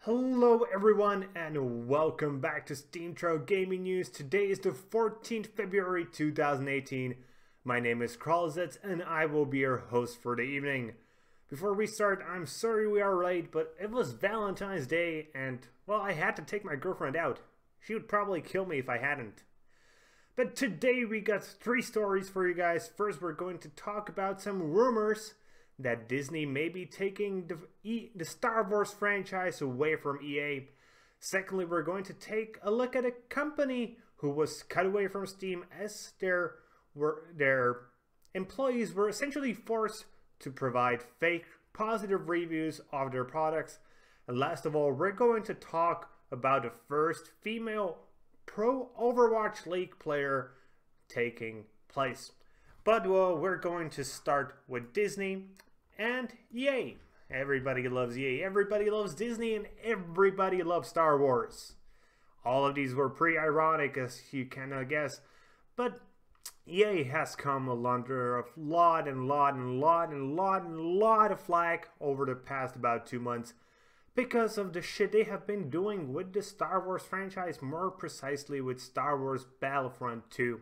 Hello everyone and welcome back to SteemTrail Gaming News. Today is the 14th February 2018. My name is Kralizec and I will be your host for the evening. Before we start, I'm sorry we are late, but it was Valentine's Day and, well, I had to take my girlfriend out. She would probably kill me if I hadn't. But today we got 3 stories for you guys. First, we're going to talk about some rumors that Disney may be taking the Star Wars franchise away from EA. Secondly, we're going to take a look at a company who was cut away from Steam as their employees were essentially forced to provide fake positive reviews of their products. And last of all, we're going to talk about the first female pro Overwatch League player taking place. But well, we're going to start with Disney and EA. Everybody loves EA, everybody loves Disney, and everybody loves Star Wars. All of these were pretty ironic, as you can guess, but EA has come under a lot of flack over the past about 2 months because of the shit they have been doing with the Star Wars franchise, more precisely with Star Wars Battlefront 2.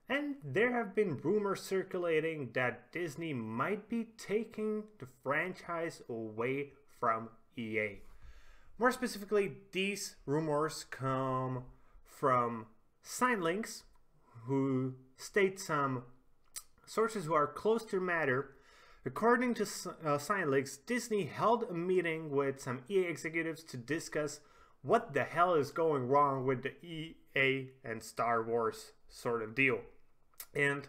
And there have been rumors circulating that Disney might be taking the franchise away from EA. More specifically, these rumors come from Signlinks, who state some sources who are close to the matter. According to Signlinks, Disney held a meeting with some EA executives to discuss what the hell is going wrong with the EA and Star Wars sort of deal. And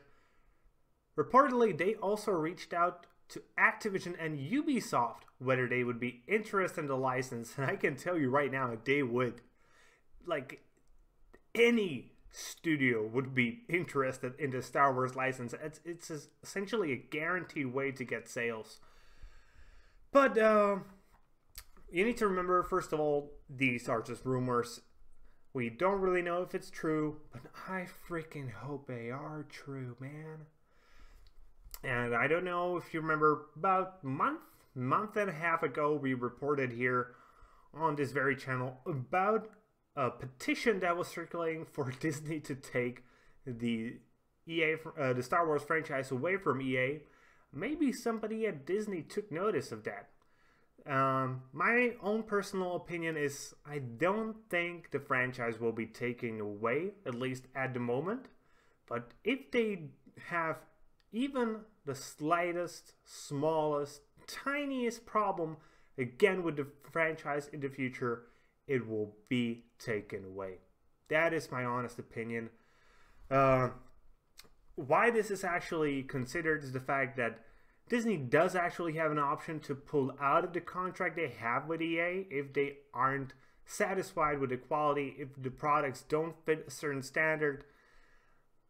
reportedly, they also reached out to Activision and Ubisoft whether they would be interested in the license. And I can tell you right now, they would. Like, any studio would be interested in the Star Wars license. It's essentially a guaranteed way to get sales. But you need to remember, first of all, these are just rumors. We don't really know if it's true, but I freaking hope they are true, man. And I don't know if you remember, about a month and a half ago, we reported here on this very channel about a petition that was circulating for Disney to take the Star Wars franchise away from EA. Maybe somebody at Disney took notice of that. My own personal opinion is I don't think the franchise will be taken away, at least at the moment. But if they have even the slightest, smallest, tiniest problem again with the franchise in the future, it will be taken away. That is my honest opinion. Why this is actually considered is the fact that Disney does actually have an option to pull out of the contract they have with EA if they aren't satisfied with the quality, if the products don't fit a certain standard.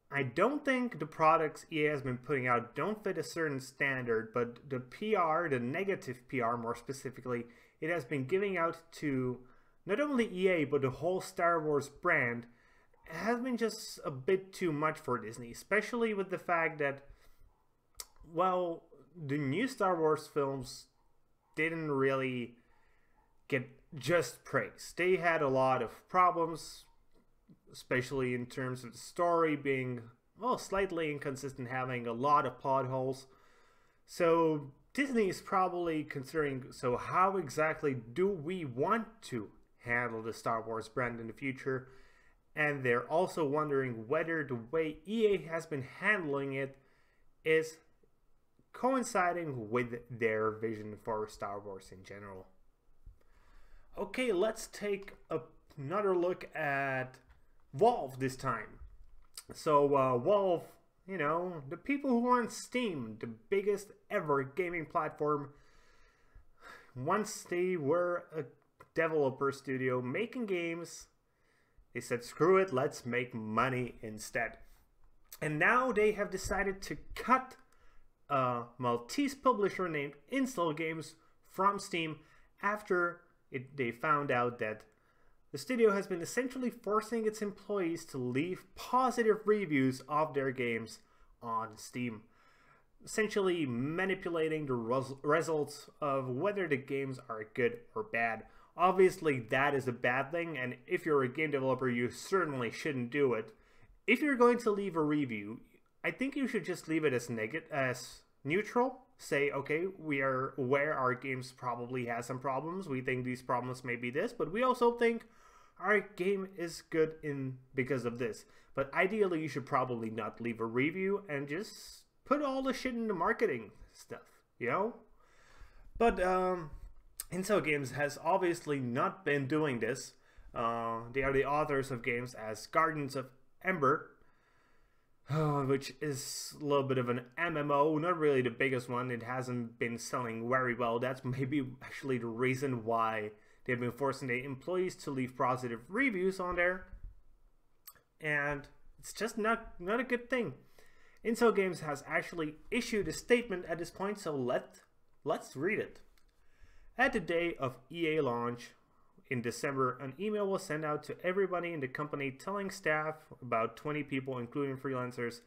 I don't think the products EA has been putting out don't fit a certain standard, but the PR, the negative PR more specifically, it has been giving out to not only EA but the whole Star Wars brand has been just a bit too much for Disney, especially with the fact that, well, the new Star Wars films didn't really get just praise. They had a lot of problems, especially in terms of the story being, well, slightly inconsistent, having a lot of plot holes. So Disney is probably considering, so how exactly do we want to handle the Star Wars brand in the future? And they're also wondering whether the way EA has been handling it is coinciding with their vision for Star Wars in general. Okay, let's take another look at Valve this time. So Valve, you know, the people who run Steam, the biggest ever gaming platform, once they were a developer studio making games, they said screw it, let's make money instead. And now they have decided to cut a Maltese publisher named Install Games from Steam after they found out that the studio has been essentially forcing its employees to leave positive reviews of their games on Steam. essentially manipulating the results of whether the games are good or bad. Obviously, that is a bad thing, and if you're a game developer, you certainly shouldn't do it. If you're going to leave a review, I think you should just leave it as as neutral. Say, okay, we are aware our games probably has some problems. We think these problems may be this, but we also think our game is good because of this. But ideally, you should probably not leave a review and just put all the shit in the marketing stuff, you know? But Intel Games has obviously not been doing this. They are the authors of games as Gardens of Ember, which is a little bit of an MMO, not really the biggest one. It hasn't been selling very well. That's maybe actually the reason why they've been forcing their employees to leave positive reviews on there. And it's just not a good thing. Intel Games has actually issued a statement at this point, so let's read it. At the day of EA launch in December, an email was sent out to everybody in the company telling staff, about 20 people including freelancers,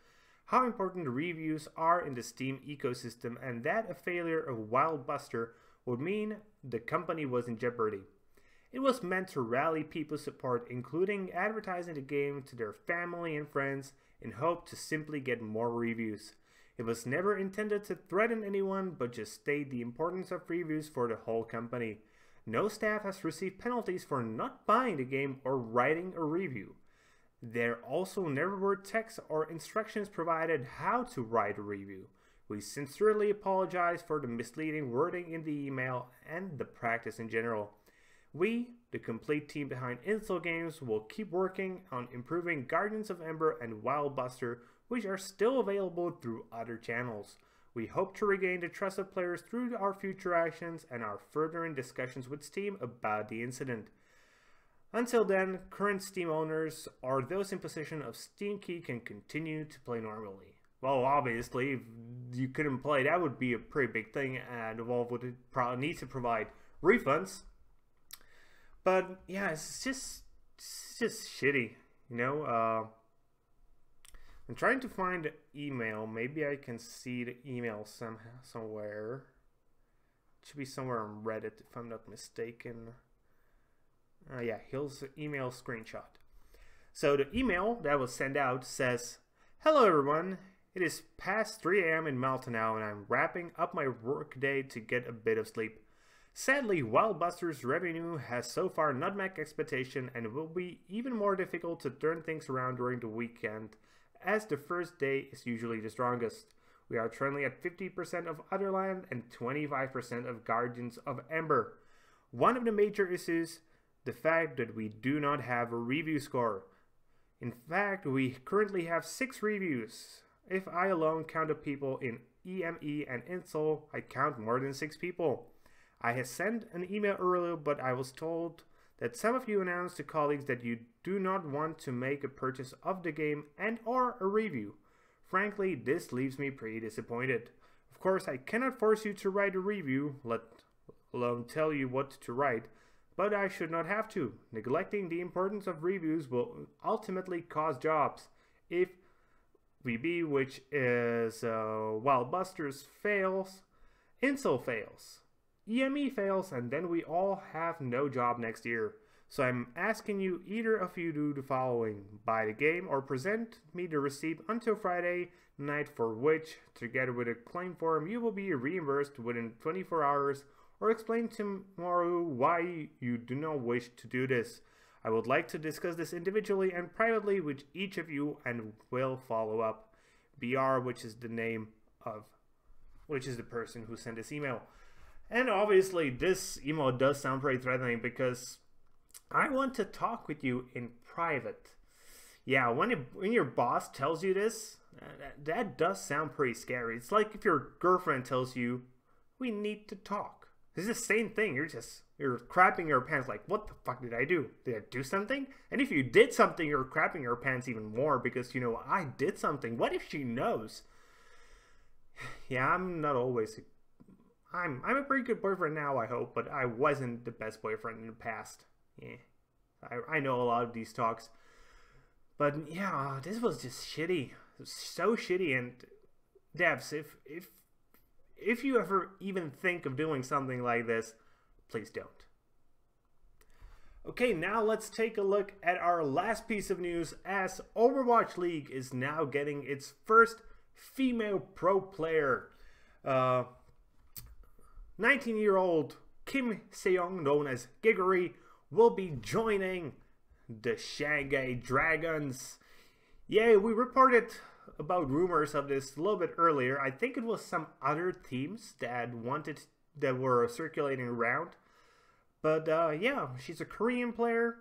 how important the reviews are in the Steam ecosystem and that a failure of Wild Buster would mean the company was in jeopardy. It was meant to rally people's support, including advertising the game to their family and friends in hope to simply get more reviews. It was never intended to threaten anyone, but just state the importance of reviews for the whole company. No staff has received penalties for not buying the game or writing a review. There also never were texts or instructions provided how to write a review. We sincerely apologize for the misleading wording in the email and the practice in general. We, the complete team behind Intel Games, will keep working on improving Gardens of Ember and Wild Buster, which are still available through other channels. We hope to regain the trust of players through our future actions and are further in discussions with Steam about the incident. Until then, current Steam owners or those in possession of Steam Key can continue to play normally. Well, obviously, if you couldn't play, that would be a pretty big thing, and Valve would probably need to provide refunds. But yeah, it's just shitty, you know. I'm trying to find the email. Maybe I can see the email somewhere. It should be somewhere on Reddit, if I'm not mistaken. Yeah, here's the email screenshot. So the email that was sent out says, "Hello everyone. It is past 3 a.m. in Malta now, and I'm wrapping up my work day to get a bit of sleep. Sadly, Wild Buster's revenue has so far not met expectation, and it will be even more difficult to turn things around during the weekend, as the first day is usually the strongest. We are currently at 50% of Otherland and 25% of Guardians of Ember. One of the major issues, the fact that we do not have a review score. In fact, we currently have 6 reviews. If I alone count the people in EME and Intel, I count more than 6 people. I had sent an email earlier, but I was told that some of you announced to colleagues that you do not want to make a purchase of the game and or a review. Frankly, this leaves me pretty disappointed. Of course, I cannot force you to write a review, let alone tell you what to write, but I should not have to. Neglecting the importance of reviews will ultimately cause jobs. If VB, which is Wild Busters, fails, Intel fails. EME fails, and then we all have no job next year. So I'm asking you either of you do the following: buy the game or present me the receipt until Friday night, for which, together with a claim form, you will be reimbursed within 24 hours, or explain tomorrow why you do not wish to do this. I would like to discuss this individually and privately with each of you and will follow up. BR, which is the person who sent this email." And obviously this email does sound pretty threatening, because I want to talk with you in private. Yeah, when your boss tells you this, that does sound pretty scary. It's like if your girlfriend tells you, "We need to talk." It's the same thing. You're crapping your pants like, what the fuck did I do? Did I do something? And if you did something, you're crapping your pants even more, because, you know, I did something. What if she knows? Yeah, I'm not always... I'm a pretty good boyfriend now, I hope, but I wasn't the best boyfriend in the past. Yeah, I know a lot of these talks. But yeah, this was just shitty. It was so shitty, and devs, if you ever even think of doing something like this, please don't. Okay, now let's take a look at our last piece of news, as Overwatch League is now getting its first female pro player. 19-year-old Kim Seong, known as Gigery, will be joining the Shanghai Dragons. Yeah, we reported about rumors of this a little bit earlier. I think it was some other teams that were circulating around. But yeah, she's a Korean player,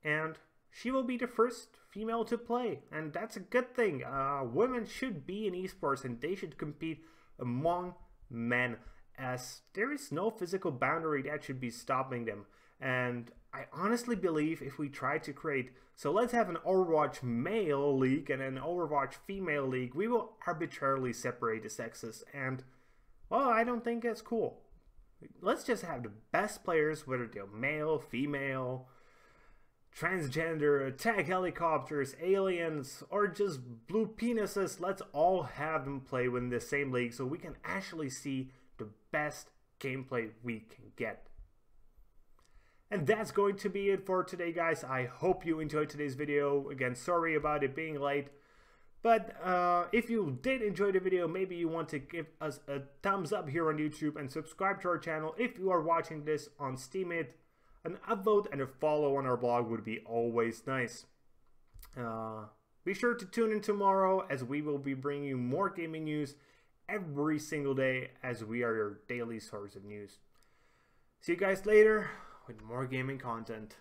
and she will be the first female to play, and that's a good thing. Women should be in esports, and they should compete among men, as there is no physical boundary that should be stopping them. And I honestly believe if we try to create, so let's have an Overwatch male league and an Overwatch female league, we will arbitrarily separate the sexes, and well, I don't think that's cool. Let's just have the best players, whether they're male, female, transgender, attack helicopters, aliens, or just blue penises. Let's all have them play within the same league so we can actually see the best gameplay we can get. And that's going to be it for today, guys. I hope you enjoyed today's video. Again, sorry about it being late. But if you did enjoy the video, maybe you want to give us a thumbs up here on YouTube and subscribe to our channel. If you are watching this on Steemit, an upvote and a follow on our blog would be always nice. Be sure to tune in tomorrow, as we will be bringing you more gaming news every single day, as we are your daily source of news. See you guys later with more gaming content.